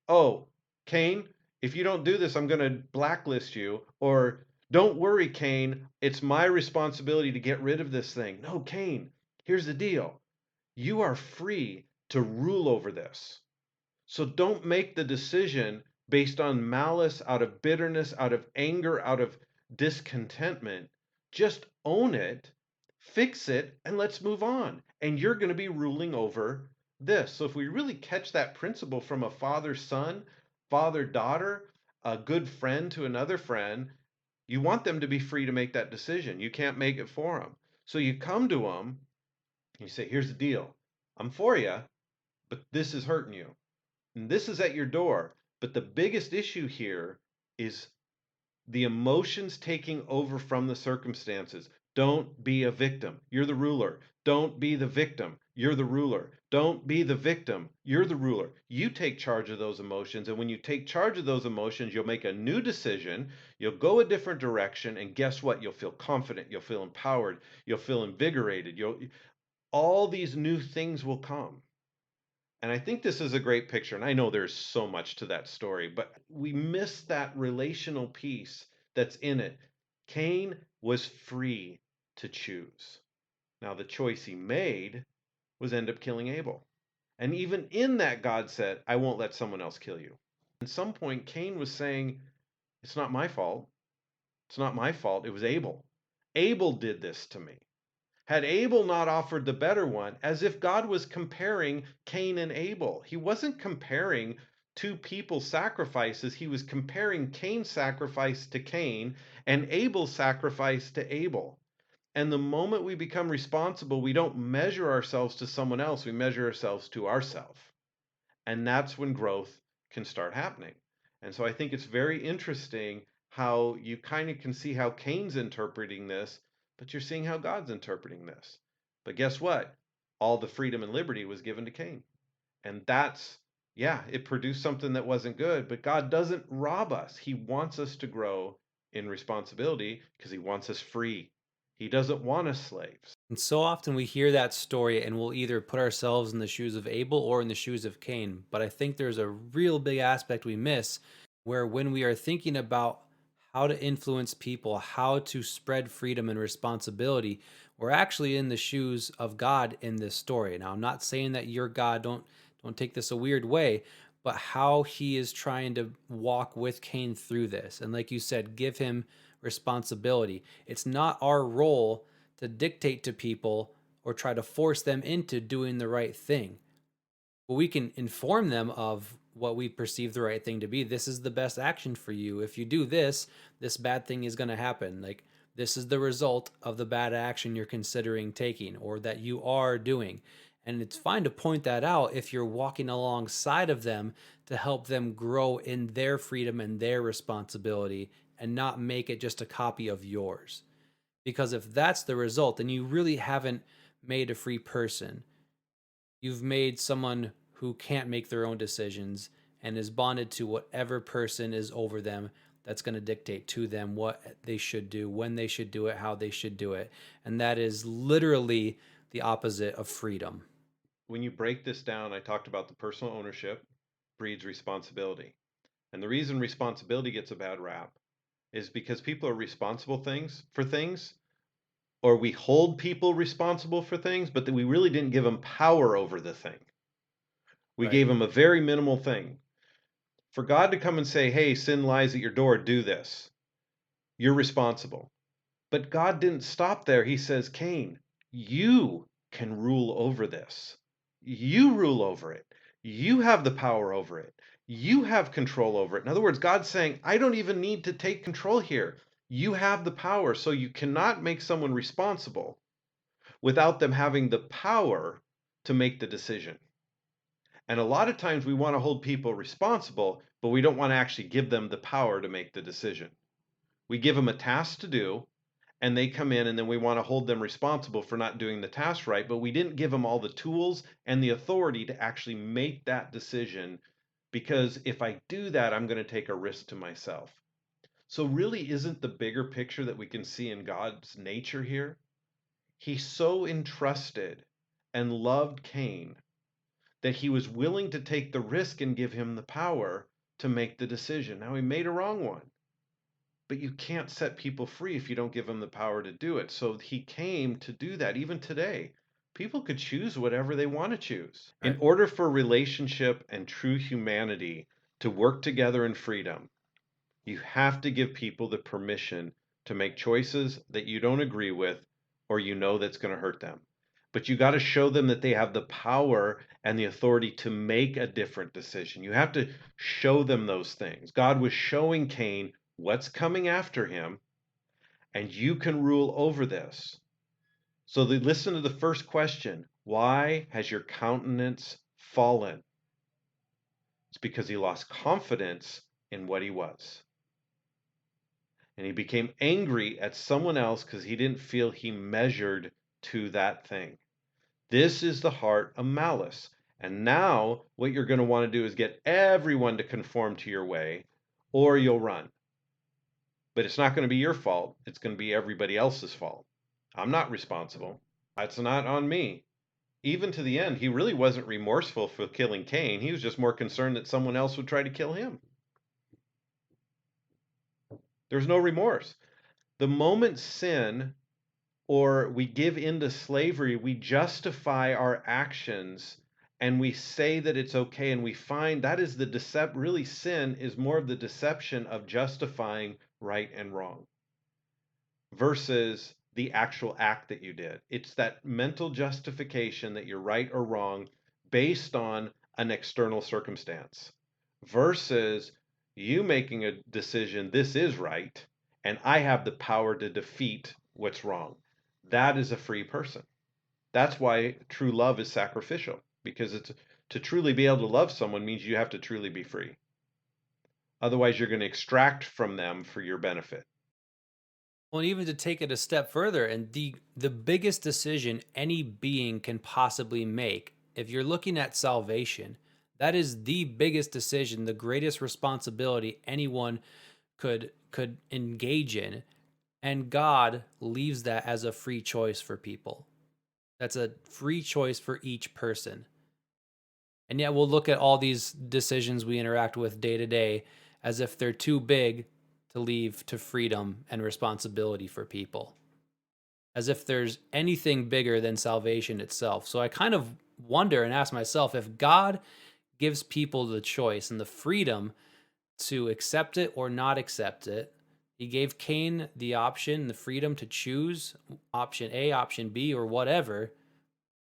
oh, Cain, if you don't do this, I'm going to blacklist you. Or don't worry, Cain, it's my responsibility to get rid of this thing. No, Cain, here's the deal. You are free to rule over this. So don't make the decision based on malice, out of bitterness, out of anger, out of discontentment. Just own it, fix it, and let's move on. And you're going to be ruling over this. So if we really catch that principle from a father-son, father-daughter, a good friend to another friend, you want them to be free to make that decision. You can't make it for them. So you come to them, you say, here's the deal. I'm for you, but this is hurting you. And this is at your door. But the biggest issue here is the emotions taking over from the circumstances. Don't be a victim. You're the ruler. Don't be the victim. You're the ruler. Don't be the victim. You're the ruler. You take charge of those emotions. And when you take charge of those emotions, you'll make a new decision. You'll go a different direction. And guess what? You'll feel confident. You'll feel empowered. You'll feel invigorated. All these new things will come. And I think this is a great picture. And I know there's so much to that story, but we miss that relational piece that's in it. Cain was free to choose. Now, the choice he made was end up killing Abel. And even in that, God said, I won't let someone else kill you. At some point, Cain was saying, it's not my fault. It's not my fault. It was Abel. Abel did this to me. Had Abel not offered the better one, as if God was comparing Cain and Abel. He wasn't comparing two people's sacrifices. He was comparing Cain's sacrifice to Cain and Abel's sacrifice to Abel. And the moment we become responsible, we don't measure ourselves to someone else. We measure ourselves to ourselves. And that's when growth can start happening. And so I think it's very interesting how you kind of can see how Cain's interpreting this, but you're seeing how God's interpreting this. But guess what? All the freedom and liberty was given to Cain. And that's Yeah, it produced something that wasn't good, but God doesn't rob us. He wants us to grow in responsibility because he wants us free. He doesn't want us slaves. And so often we hear that story and we'll either put ourselves in the shoes of Abel or in the shoes of Cain. But I think there's a real big aspect we miss where when we are thinking about how to influence people, how to spread freedom and responsibility, we're actually in the shoes of God in this story. Now, I'm not saying that you're God, don't take this a weird way, but how he is trying to walk with Cain through this. And like you said, give him responsibility. It's not our role to dictate to people or try to force them into doing the right thing. But we can inform them of what we perceive the right thing to be. This is the best action for you. If you do this, this bad thing is going to happen. Like, this is the result of the bad action you're considering taking or that you are doing. And it's fine to point that out if you're walking alongside of them to help them grow in their freedom and their responsibility and not make it just a copy of yours. Because if that's the result, then you really haven't made a free person. You've made someone who can't make their own decisions and is bonded to whatever person is over them that's going to dictate to them what they should do, when they should do it, how they should do it. And that is literally the opposite of freedom. When you break this down, I talked about the personal ownership breeds responsibility. And the reason responsibility gets a bad rap is because people are responsible things, or we hold people responsible for things, but that we really didn't give them power over the thing. We Right. gave them a very minimal thing. For God to come and say, hey, sin lies at your door, do this, you're responsible. But God didn't stop there. He says, Cain, you can rule over this. You rule over it. You have the power over it. You have control over it. In other words, God's saying, I don't even need to take control here. You have the power. So you cannot make someone responsible without them having the power to make the decision. And a lot of times we want to hold people responsible, but we don't want to actually give them the power to make the decision. We give them a task to do, and they come in, and then we want to hold them responsible for not doing the task right, but we didn't give them all the tools and the authority to actually make that decision, because if I do that, I'm going to take a risk to myself. So really, isn't the bigger picture that we can see in God's nature here? He so entrusted and loved Cain that he was willing to take the risk and give him the power to make the decision. Now, he made a wrong one, but you can't set people free if you don't give them the power to do it. So he came to do that. Even today, people could choose whatever they want to choose. In Right. order for relationship and true humanity to work together in freedom, you have to give people the permission to make choices that you don't agree with or you know that's going to hurt them. But you got to show them that they have the power and the authority to make a different decision. You have to show them those things. God was showing Cain what's coming after him, and you can rule over this. So they listen to the first question. Why has your countenance fallen? It's because he lost confidence in what he was. And he became angry at someone else because he didn't feel he measured to that thing. This is the heart of malice. And now what you're going to want to do is get everyone to conform to your way, or you'll run. But it's not going to be your fault. It's going to be everybody else's fault. I'm not responsible. That's not on me. Even to the end, he really wasn't remorseful for killing Cain. He was just more concerned that someone else would try to kill him. There's no remorse. The moment sin or we give into slavery, we justify our actions and we say that it's okay. And we find that is the really sin is more of the deception of justifying right and wrong versus the actual act that you did. It's that mental justification that you're right or wrong based on an external circumstance versus you making a decision, this is right, and I have the power to defeat what's wrong. That is a free person. That's why true love is sacrificial, because it's to truly be able to love someone means you have to truly be free. Otherwise, you're going to extract from them for your benefit. Well, and even to take it a step further, and the biggest decision any being can possibly make, if you're looking at salvation, That is the biggest decision, the greatest responsibility anyone could engage in, and God leaves that as a free choice for people. That's a free choice for each person. And yet we'll look at all these decisions we interact with day to day as if they're too big to leave to freedom and responsibility for people, as if there's anything bigger than salvation itself. So I kind of wonder and ask myself, if God gives people the choice and the freedom to accept it or not accept it, he gave Cain the option, the freedom to choose option A, option B, or whatever.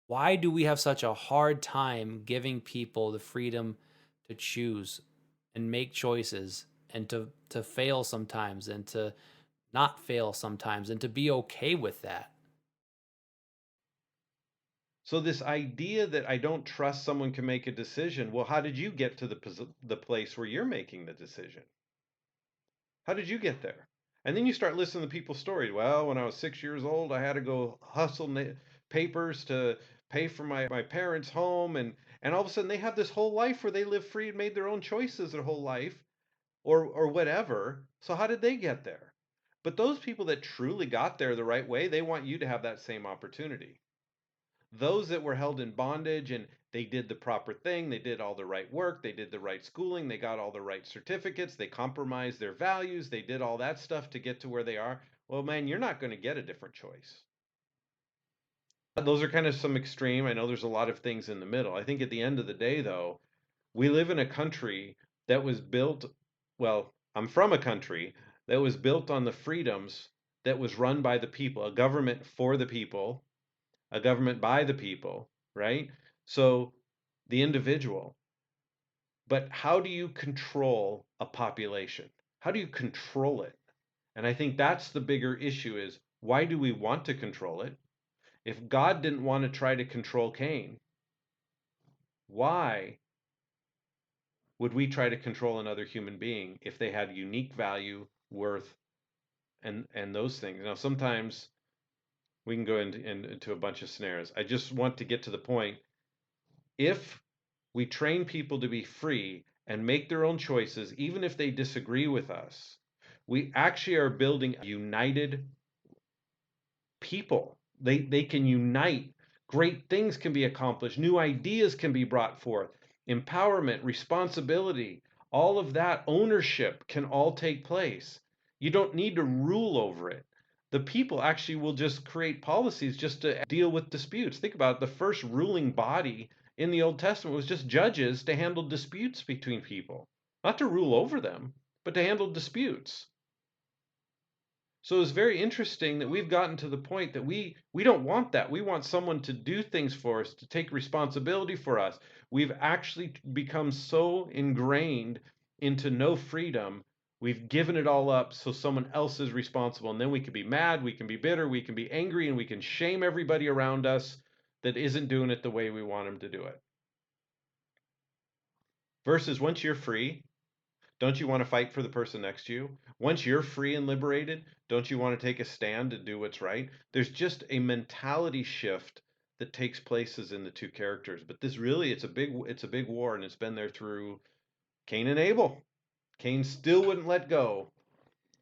Why do we have such a hard time giving people the freedom to choose and make choices, and to fail sometimes, and to not fail sometimes, and to be okay with that? So this idea that I don't trust someone can make a decision, well, how did you get to the place where you're making the decision? How did you get there? And then you start listening to people's stories. Well, when I was 6 years old, I had to go hustle papers to pay for my parents' home, and all of a sudden they have this whole life where they live free and made their own choices their whole life, or whatever. So how did they get there? But those people that truly got there the right way, they want you to have that same opportunity. Those that were held in bondage and they did the proper thing, they did all the right work, they did the right schooling, they got all the right certificates, they compromised their values, they did all that stuff to get to where they are. Well, man, you're not going to get a different choice. Those are kind of some extreme. I know there's a lot of things in the middle. I think at the end of the day, though, we live in a country that was built, well, I'm from a country that was built on the freedoms that was run by the people, a government for the people, a government by the people, right? So the individual. But how do you control a population? How do you control it? And I think that's the bigger issue is why do we want to control it? If God didn't want to try to control Cain, why would we try to control another human being if they had unique value, worth, and those things? Now, sometimes we can go into a bunch of snares. I just want to get to the point. If we train people to be free and make their own choices, even if they disagree with us, we actually are building a united people. They can unite. Great things can be accomplished. New ideas can be brought forth. Empowerment, responsibility, all of that ownership can all take place. You don't need to rule over it. The people actually will just create policies just to deal with disputes. Think about it. The first ruling body in the Old Testament was just judges to handle disputes between people, not to rule over them, but to handle disputes. So it's very interesting that we've gotten to the point that we don't want that. We want someone to do things for us, to take responsibility for us. We've actually become so ingrained into no freedom. We've given it all up so someone else is responsible. And then we can be mad, we can be bitter, we can be angry, and we can shame everybody around us that isn't doing it the way we want them to do it. Versus once you're free, don't you want to fight for the person next to you? Once you're free and liberated, don't you want to take a stand and do what's right? There's just a mentality shift that takes places in the two characters. But this really it's a big war, and it's been there through Cain and Abel. Cain still wouldn't let go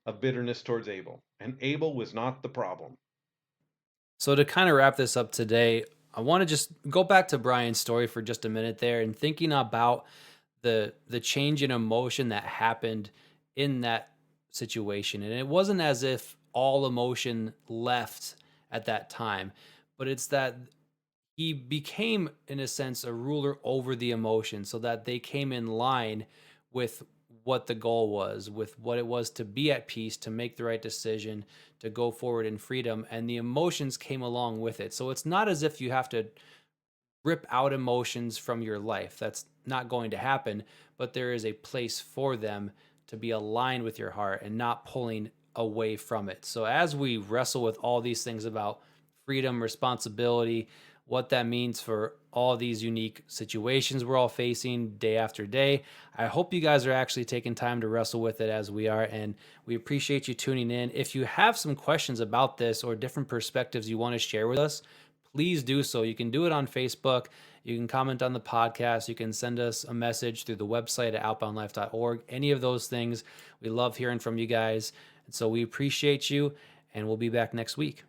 of bitterness towards Abel, and Abel was not the problem. So to kind of wrap this up today, I want to just go back to Brian's story for just a minute there, and thinking about the change in emotion that happened in that situation. And it wasn't as if all emotion left at that time, but it's that he became, in a sense, a ruler over the emotions, so that they came in line with what the goal was, with what it was to be at peace, to make the right decision, to go forward in freedom, and the emotions came along with it. So it's not as if you have to rip out emotions from your life. That's not going to happen, but there is a place for them to be aligned with your heart and not pulling away from it. So as we wrestle with all these things about freedom, responsibility, what that means for all these unique situations we're all facing day after day, I hope you guys are actually taking time to wrestle with it as we are, and we appreciate you tuning in. If you have some questions about this or different perspectives you want to share with us, please do so. You can do it on Facebook. You can comment on the podcast. You can send us a message through the website at outboundlife.org. Any of those things. We love hearing from you guys. And so we appreciate you, and we'll be back next week.